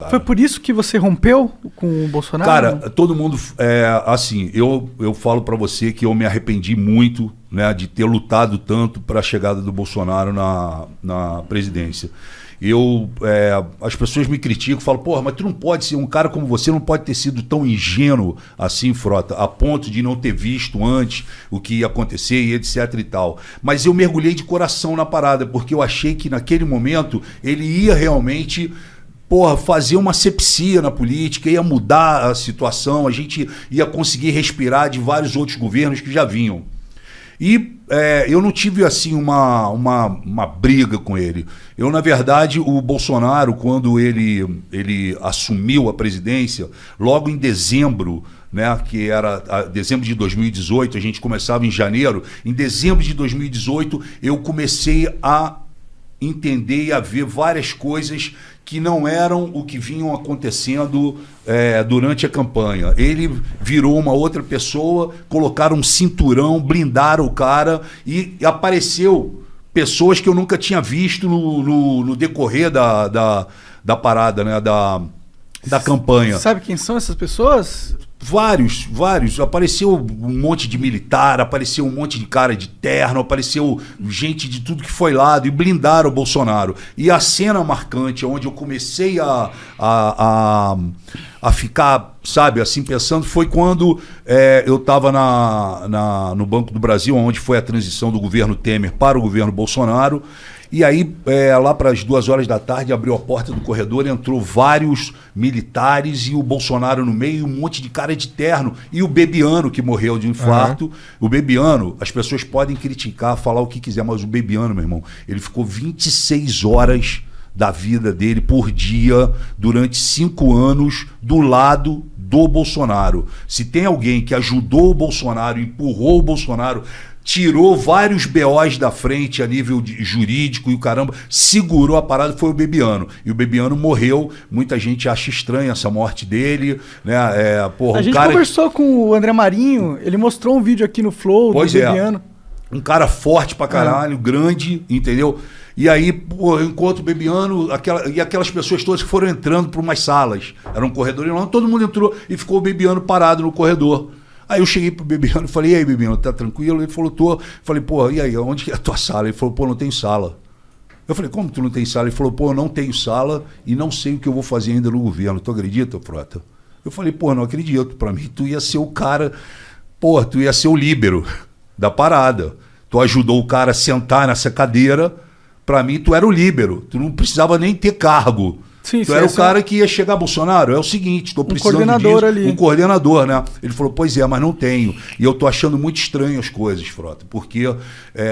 Foi por isso que você rompeu com o Bolsonaro? Cara, todo mundo... assim, eu falo pra você que eu me arrependi muito, né, de ter lutado tanto para a chegada do Bolsonaro na presidência. As pessoas me criticam, falam, porra, mas tu não pode ser um cara como você, não pode ter sido tão ingênuo assim, Frota, a ponto de não ter visto antes o que ia acontecer e etc e tal. Mas eu mergulhei de coração na parada, porque eu achei que naquele momento ele ia realmente... fazer uma asepsia na política, ia mudar a situação, a gente ia conseguir respirar de vários outros governos que já vinham. E eu não tive assim uma briga com ele. Eu, na verdade, o Bolsonaro, quando ele assumiu a presidência, logo em dezembro, né, que era dezembro de 2018, a gente começava em janeiro, em dezembro de 2018 eu comecei a entender e a ver várias coisas que não eram o que vinham acontecendo durante a campanha. Ele virou uma outra pessoa, colocaram um cinturão, blindaram o cara e apareceu pessoas que eu nunca tinha visto no decorrer da parada, né, da campanha. Sabe quem são essas pessoas? Vários. Apareceu um monte de militar, apareceu um monte de cara de terno, apareceu gente de tudo que foi lado e blindaram o Bolsonaro. E a cena marcante, onde eu comecei a ficar, sabe, assim, pensando, foi quando eu estava no Banco do Brasil, onde foi a transição do governo Temer para o governo Bolsonaro. E aí, lá para as 2 horas da tarde, abriu a porta do corredor, entrou vários militares e o Bolsonaro no meio, um monte de cara de terno. E o Bebiano, que morreu de infarto. Uhum. O Bebiano, as pessoas podem criticar, falar o que quiser, mas o Bebiano, meu irmão, ele ficou 26 horas da vida dele por dia, durante 5 anos, do lado do Bolsonaro. Se tem alguém que ajudou o Bolsonaro, empurrou o Bolsonaro, tirou vários BOs da frente a nível jurídico e o caramba, segurou a parada, foi o Bebiano. E o Bebiano morreu, muita gente acha estranha essa morte dele, né? A gente conversou com o André Marinho, ele mostrou um vídeo aqui no Flow do Bebiano. Um cara forte pra caralho, grande, entendeu? E aí, eu encontro o Bebiano, e aquelas pessoas todas que foram entrando por umas salas. Era um corredor enorme, todo mundo entrou e ficou o Bebiano parado no corredor. Aí eu cheguei pro Bebiano e falei, e aí, Bebiano, tá tranquilo? Ele falou, tô. Falei, pô, e aí, onde que é a tua sala? Ele falou, pô, não tem sala. Eu falei, como tu não tem sala? Ele falou, pô, eu não tenho sala e não sei o que eu vou fazer ainda no governo. Tu acredita, Frota? Eu falei, pô, não acredito. Pra mim, tu ia ser o cara, pô, tu ia ser o líbero da parada. Tu ajudou o cara a sentar nessa cadeira. Pra mim, tu era o líbero. Tu não precisava nem ter cargo. Sim, tu era o cara que ia chegar, Bolsonaro, é o seguinte, estou precisando coordenador ali. Um coordenador, né? Ele falou, pois é, mas não tenho. E eu tô achando muito estranho as coisas, Frota, porque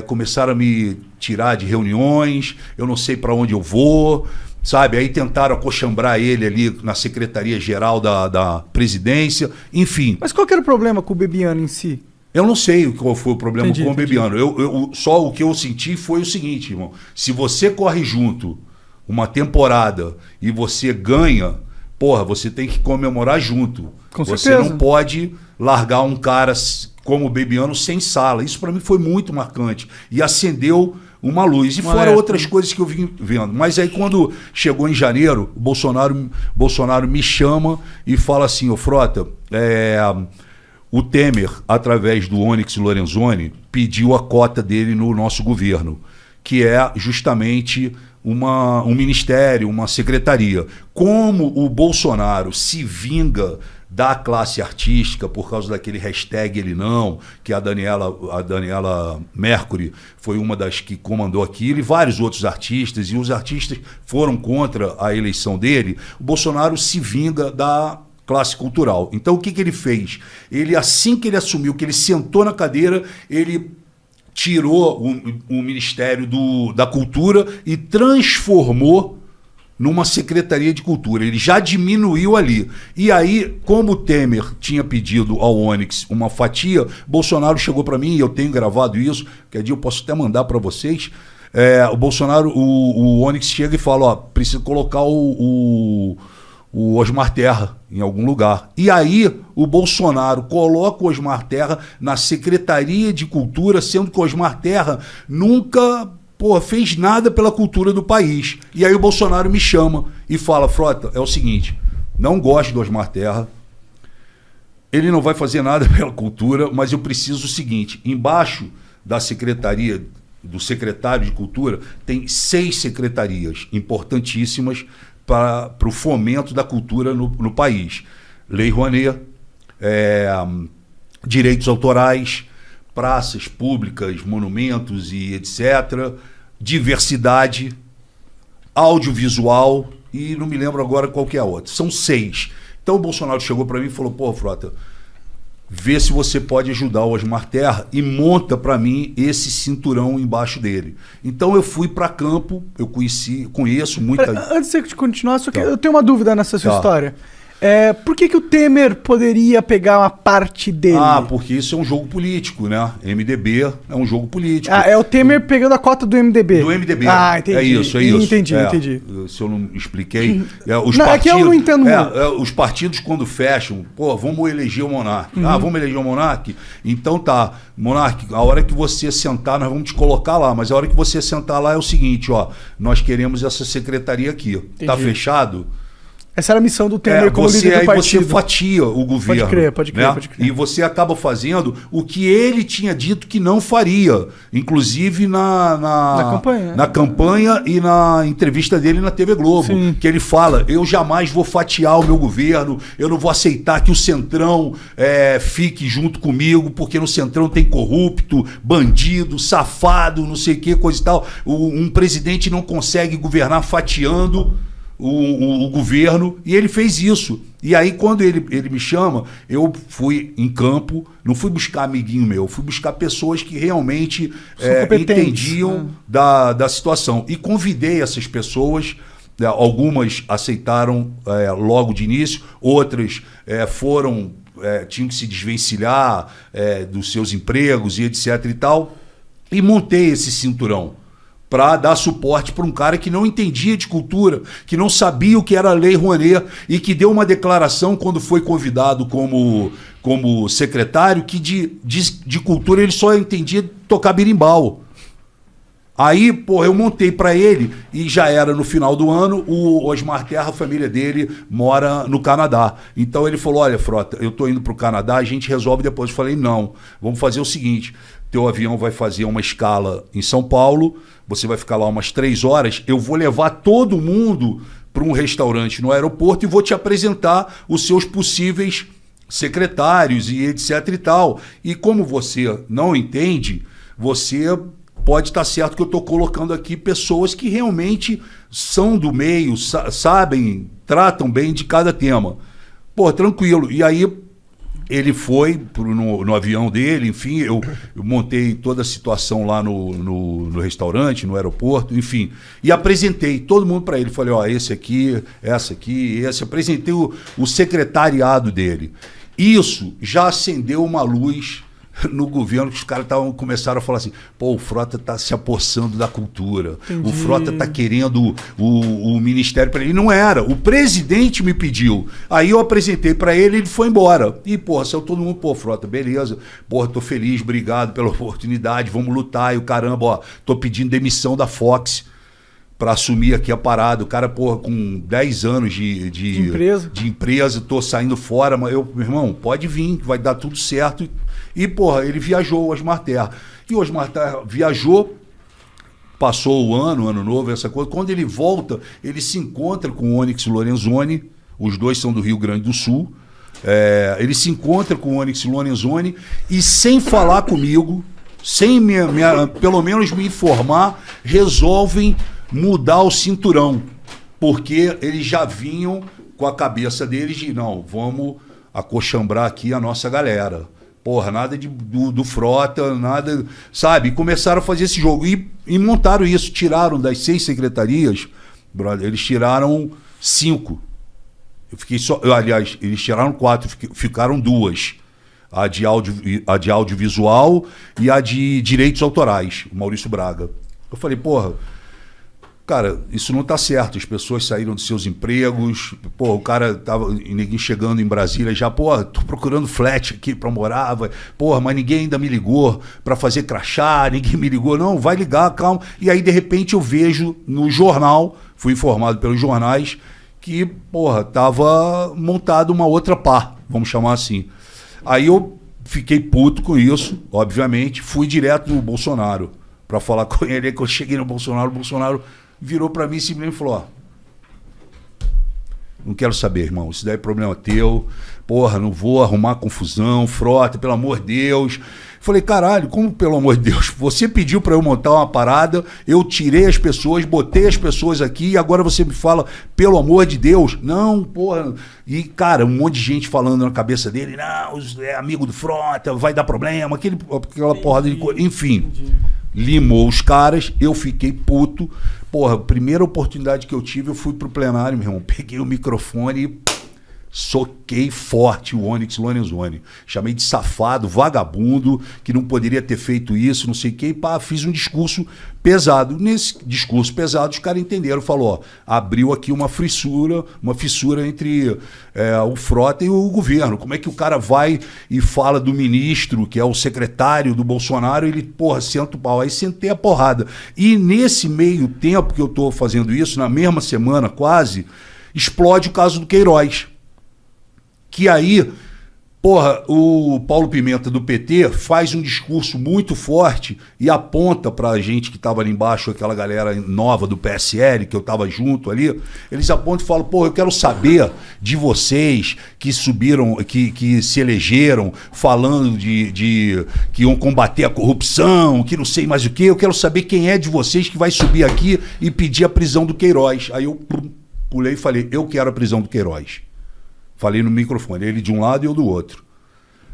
começaram a me tirar de reuniões, eu não sei para onde eu vou, sabe? Aí tentaram acochambrar ele ali na Secretaria-Geral da Presidência, enfim. Mas qual que era o problema com o Bebiano em si? Eu não sei qual foi o problema com o Bebiano. Entendi. Só o que eu senti foi o seguinte, irmão. Se você corre junto uma temporada e você ganha, porra, você tem que comemorar junto. Com você certeza. não pode largar um cara como o Bebiano sem sala. Isso para mim foi muito marcante. E acendeu uma luz. E fora outras coisas que eu vim vendo. Mas aí quando chegou em janeiro, o Bolsonaro me chama e fala assim, ô Frota, o Temer, através do Onyx Lorenzoni, pediu a cota dele no nosso governo, que é justamente um ministério, uma secretaria. Como o Bolsonaro se vinga da classe artística por causa daquele hashtag ele não, que a Daniela Mercury foi uma das que comandou aquilo, e vários outros artistas, e os artistas foram contra a eleição dele, o Bolsonaro se vinga da classe cultural. Então o que ele fez? Ele, assim que ele assumiu, que ele sentou na cadeira, ele tirou o Ministério da Cultura e transformou numa Secretaria de Cultura. Ele já diminuiu ali. E aí, como o Temer tinha pedido ao Onyx uma fatia, Bolsonaro chegou para mim, e eu tenho gravado isso, que dia eu posso até mandar para vocês, o Bolsonaro, o Onyx chega e fala, ó, precisa colocar o Osmar Terra em algum lugar. E aí o Bolsonaro coloca o Osmar Terra na Secretaria de Cultura, sendo que o Osmar Terra nunca pô, fez nada pela cultura do país. E aí o Bolsonaro me chama e fala, Frota, é o seguinte, não gosto do Osmar Terra, ele não vai fazer nada pela cultura, mas eu preciso o seguinte, embaixo da secretaria, do secretário de Cultura, tem 6 secretarias importantíssimas para o fomento da cultura no país. Lei Rouanet, direitos autorais, praças públicas, monumentos e etc., diversidade, audiovisual e não me lembro agora qual que é a outra. São 6. Então o Bolsonaro chegou para mim e falou, pô, Frota, vê se você pode ajudar o Osmar Terra e monta para mim esse cinturão embaixo dele. Então eu fui para campo, eu conheço muita... Antes de continuar, só que eu tenho uma dúvida nessa sua história. Por que o Temer poderia pegar uma parte dele? Porque isso é um jogo político, né? MDB é um jogo político. É o Temer pegando a cota do MDB. Do MDB. Entendi. É isso. Entendi. Se eu não expliquei... Os partidos, é que eu não entendo muito. Os partidos, quando fecham, pô, vamos eleger o Monark. Vamos eleger o Monark? Então tá, Monark, a hora que você sentar, nós vamos te colocar lá, mas a hora que você sentar lá é o seguinte, ó, nós queremos essa secretaria aqui. Entendi. Tá fechado? Essa era a missão do Temer como líder do partido. Você fatia o governo. Pode crer. E você acaba fazendo o que ele tinha dito que não faria. Inclusive na campanha e na entrevista dele na TV Globo. Sim. Que ele fala, eu jamais vou fatiar o meu governo, eu não vou aceitar que o Centrão fique junto comigo, porque no Centrão tem corrupto, bandido, safado, não sei o que, coisa e tal. Um presidente não consegue governar fatiando o governo, e ele fez isso. E aí quando ele me chama, eu fui em campo, não fui buscar amiguinho meu, fui buscar pessoas que realmente entendiam da situação, e convidei essas pessoas. Algumas aceitaram logo de início, outras tinham que se desvencilhar dos seus empregos e etc e tal, e montei esse cinturão para dar suporte para um cara que não entendia de cultura, que não sabia o que era a Lei Rouanet e que deu uma declaração quando foi convidado como secretário que de cultura ele só entendia tocar berimbau. Aí, pô, eu montei para ele e já era no final do ano, o Osmar Terra, a família dele, mora no Canadá. Então ele falou, olha, Frota, eu tô indo pro Canadá, a gente resolve depois. Eu falei, não, vamos fazer o seguinte, teu avião vai fazer uma escala em São Paulo, você vai ficar lá umas 3 horas, eu vou levar todo mundo para um restaurante no aeroporto e vou te apresentar os seus possíveis secretários e etc e tal. E como você não entende, você pode estar certo que eu estou colocando aqui pessoas que realmente são do meio, sabem, tratam bem de cada tema. Pô, tranquilo. E aí ele foi no avião dele, enfim, eu montei toda a situação lá no restaurante, no aeroporto, enfim, e apresentei todo mundo para ele. Falei, ó, esse aqui, essa aqui, esse. Apresentei o secretariado dele. Isso já acendeu uma luz no governo, que os caras começaram a falar assim, pô, o Frota tá se apossando da cultura. Entendi. O Frota tá querendo o ministério para ele. Não era, o presidente me pediu. Aí eu apresentei para ele, ele foi embora. E, porra, saiu todo mundo, pô, Frota, beleza. Porra, tô feliz, obrigado pela oportunidade, vamos lutar. E o caramba, ó, tô pedindo demissão da Fox para assumir aqui a parada. O cara, porra, com 10 anos de empresa, tô saindo fora, mas meu irmão, pode vir, vai dar tudo certo. E, porra, ele viajou, o Osmar Terra. E o Osmar Terra viajou, passou o ano novo, essa coisa. Quando ele volta, ele se encontra com o Onyx Lorenzoni, os dois são do Rio Grande do Sul. Ele se encontra com o Onyx Lorenzoni e, sem falar comigo, sem pelo menos me informar, resolvem mudar o cinturão. Porque eles já vinham com a cabeça deles de, não, vamos acochambrar aqui a nossa galera. Porra, nada do Frota, nada, sabe? E começaram a fazer esse jogo. E montaram isso, tiraram das 6 secretarias, brother, eles tiraram 5. Eu fiquei só. Aliás, eles tiraram 4, ficaram 2. A de audiovisual e a de direitos autorais, o Maurício Braga. Eu falei, porra, Cara, isso não tá certo. As pessoas saíram dos seus empregos. Pô, o cara tava ninguém chegando em Brasília já, pô, tô procurando flat aqui pra morar. Porra, mas ninguém ainda me ligou pra fazer crachá, ninguém me ligou. Não, vai ligar, calma. E aí, de repente, eu vejo no jornal, fui informado pelos jornais, que, porra, tava montado uma outra pá, vamos chamar assim. Aí eu fiquei puto com isso, obviamente, fui direto no Bolsonaro pra falar com ele. Aí quando eu cheguei no Bolsonaro, o Bolsonaro virou pra mim e simplesmente falou, ó, não quero saber, irmão, isso daí é problema teu, porra, não vou arrumar confusão, Frota, pelo amor de Deus. Falei, caralho, como pelo amor de Deus? Você pediu pra eu montar uma parada, eu tirei as pessoas, botei as pessoas aqui e agora você me fala, pelo amor de Deus? Não, porra. E, cara, um monte de gente falando na cabeça dele, não, é amigo do Frota, vai dar problema, aquela porrada de coisa. Enfim, limou os caras, eu fiquei puto. Porra, primeira oportunidade que eu tive, eu fui pro plenário, meu irmão, peguei o microfone e soquei forte o Onyx Lorenzoni. Chamei de safado, vagabundo, que não poderia ter feito isso, não sei o quê. E pá, fiz um discurso pesado. Nesse discurso pesado, os caras entenderam. Falou, ó, abriu aqui uma fissura entre o Frota e o governo. Como é que o cara vai e fala do ministro, que é o secretário do Bolsonaro, e ele, porra, senta o pau. Aí sentei a porrada. E nesse meio tempo que eu tô fazendo isso, na mesma semana quase, explode o caso do Queiroz. Que aí, porra, o Paulo Pimenta do PT faz um discurso muito forte e aponta pra gente que tava ali embaixo, aquela galera nova do PSL, que eu tava junto ali, eles apontam e falam, porra, eu quero saber de vocês que subiram, que se elegeram falando de que iam combater a corrupção, que não sei mais o que, eu quero saber quem é de vocês que vai subir aqui e pedir a prisão do Queiroz. Aí eu pulei e falei, eu quero a prisão do Queiroz. Falei no microfone, ele de um lado e eu do outro.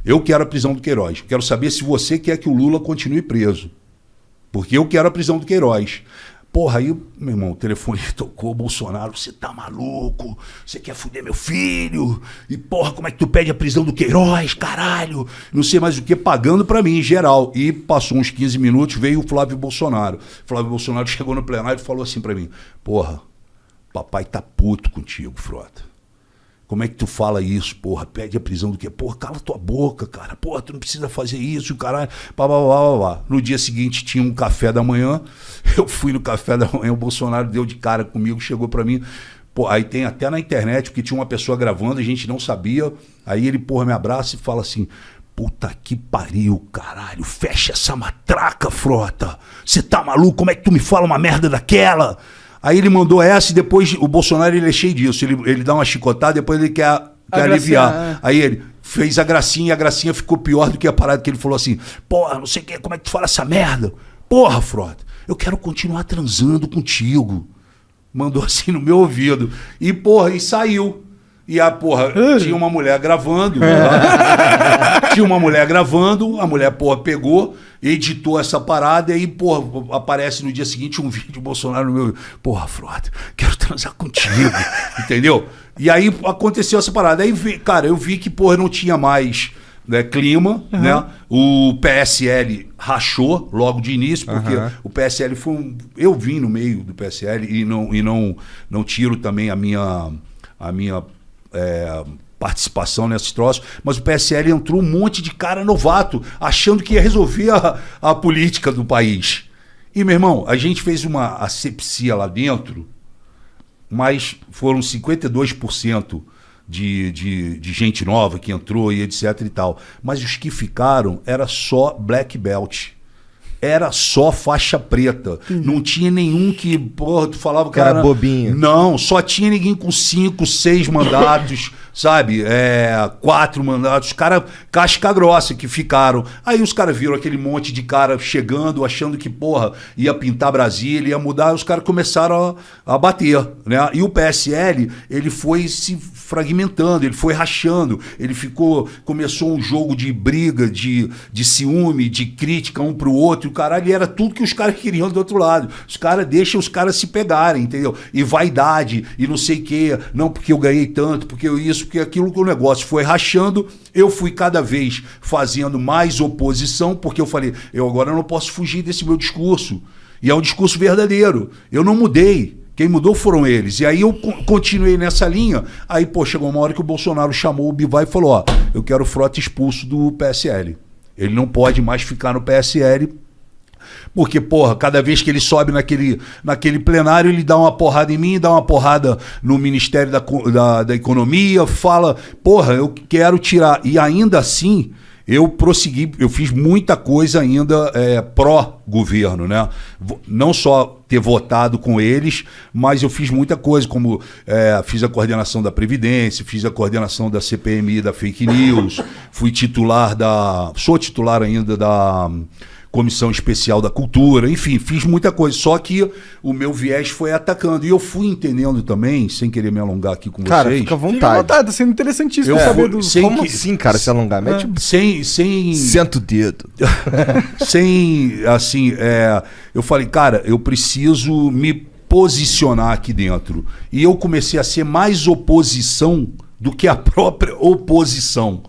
Eu quero a prisão do Queiroz. Quero saber se você quer que o Lula continue preso. Porque eu quero a prisão do Queiroz. Porra, aí, meu irmão, o telefone tocou, Bolsonaro, você tá maluco? Você quer fuder meu filho? E porra, como é que tu pede a prisão do Queiroz, caralho? Não sei mais o que, pagando pra mim, em geral. E passou uns 15 minutos, veio o Flávio Bolsonaro. Flávio Bolsonaro chegou no plenário e falou assim pra mim, porra, papai tá puto contigo, Frota. Como é que tu fala isso, porra? Pede a prisão do quê? Porra, cala tua boca, cara. Porra, tu não precisa fazer isso, caralho. Pá. No dia seguinte tinha um café da manhã. Eu fui no café da manhã, o Bolsonaro deu de cara comigo, chegou pra mim. Pô, aí tem até na internet, porque tinha uma pessoa gravando, a gente não sabia. Aí ele, porra, me abraça e fala assim, puta que pariu, caralho. Fecha essa matraca, Frota. Você tá maluco? Como é que tu me fala uma merda daquela? Aí ele mandou essa e depois o Bolsonaro ele é cheio disso. Ele dá uma chicotada, depois ele quer aliviar. Aí ele fez a gracinha e a gracinha ficou pior do que a parada que ele falou assim, porra, não sei o que, como é que tu fala essa merda? Porra, Frota, eu quero continuar transando contigo. Mandou assim no meu ouvido. E porra, e saiu. E a porra, tinha uma mulher gravando. Tinha uma mulher gravando, a mulher, porra, pegou, editou essa parada e aí, porra, aparece no dia seguinte um vídeo do Bolsonaro no meu. Porra, Frota, quero transar contigo. Entendeu? E aí aconteceu essa parada. Aí, cara, eu vi que, porra, não tinha mais clima, né? O PSL rachou logo de início, porque o PSL foi eu vim no meio do PSL e não tiro também a minha participação nesse troço, mas o PSL entrou um monte de cara novato, achando que ia resolver a política do país. E, meu irmão, a gente fez uma asepsia lá dentro, mas foram 52% de gente nova que entrou e etc e tal. Mas os que ficaram era só black belt. Era só faixa preta. Não tinha nenhum que, porra, tu falava que era bobinho. Não, só tinha ninguém com 5, 6 mandatos, sabe? 4 mandatos. Os caras casca grossa que ficaram. Aí os caras viram aquele monte de cara chegando, achando que, porra, ia pintar Brasília, ia mudar. Os caras começaram a bater, né? E o PSL, ele foi se fragmentando, ele foi rachando. Ele começou um jogo de briga, de ciúme, de crítica um pro outro. O caralho, era tudo que os caras queriam do outro lado. Os caras deixam os caras se pegarem, entendeu? E vaidade, e não sei o quê. Não, porque eu ganhei tanto, porque eu isso, porque aquilo, que o negócio foi rachando. Eu fui cada vez fazendo mais oposição, porque eu falei, eu agora não posso fugir desse meu discurso. E é um discurso verdadeiro. Eu não mudei. Quem mudou foram eles. E aí eu continuei nessa linha. Aí, pô, chegou uma hora que o Bolsonaro chamou o Bivar e falou, ó, eu quero o Frota expulso do PSL. Ele não pode mais ficar no PSL, porque, porra, cada vez que ele sobe naquele plenário, ele dá uma porrada em mim, dá uma porrada no Ministério da Economia, fala, porra, eu quero tirar. E ainda assim, eu prossegui, eu fiz muita coisa ainda pró-governo, né? Não só ter votado com eles, mas eu fiz muita coisa, como fiz a coordenação da Previdência, fiz a coordenação da CPMI, da Fake News, sou titular ainda da Comissão Especial da Cultura, enfim, fiz muita coisa, só que o meu viés foi atacando, e eu fui entendendo também, sem querer me alongar aqui com cara, vocês. fica à vontade. Tá sendo interessantíssimo saber do... Como assim, cara, se alongar? Senta o dedo. Sem, assim, eu falei, cara, eu preciso me posicionar aqui dentro, e eu comecei a ser mais oposição do que a própria oposição.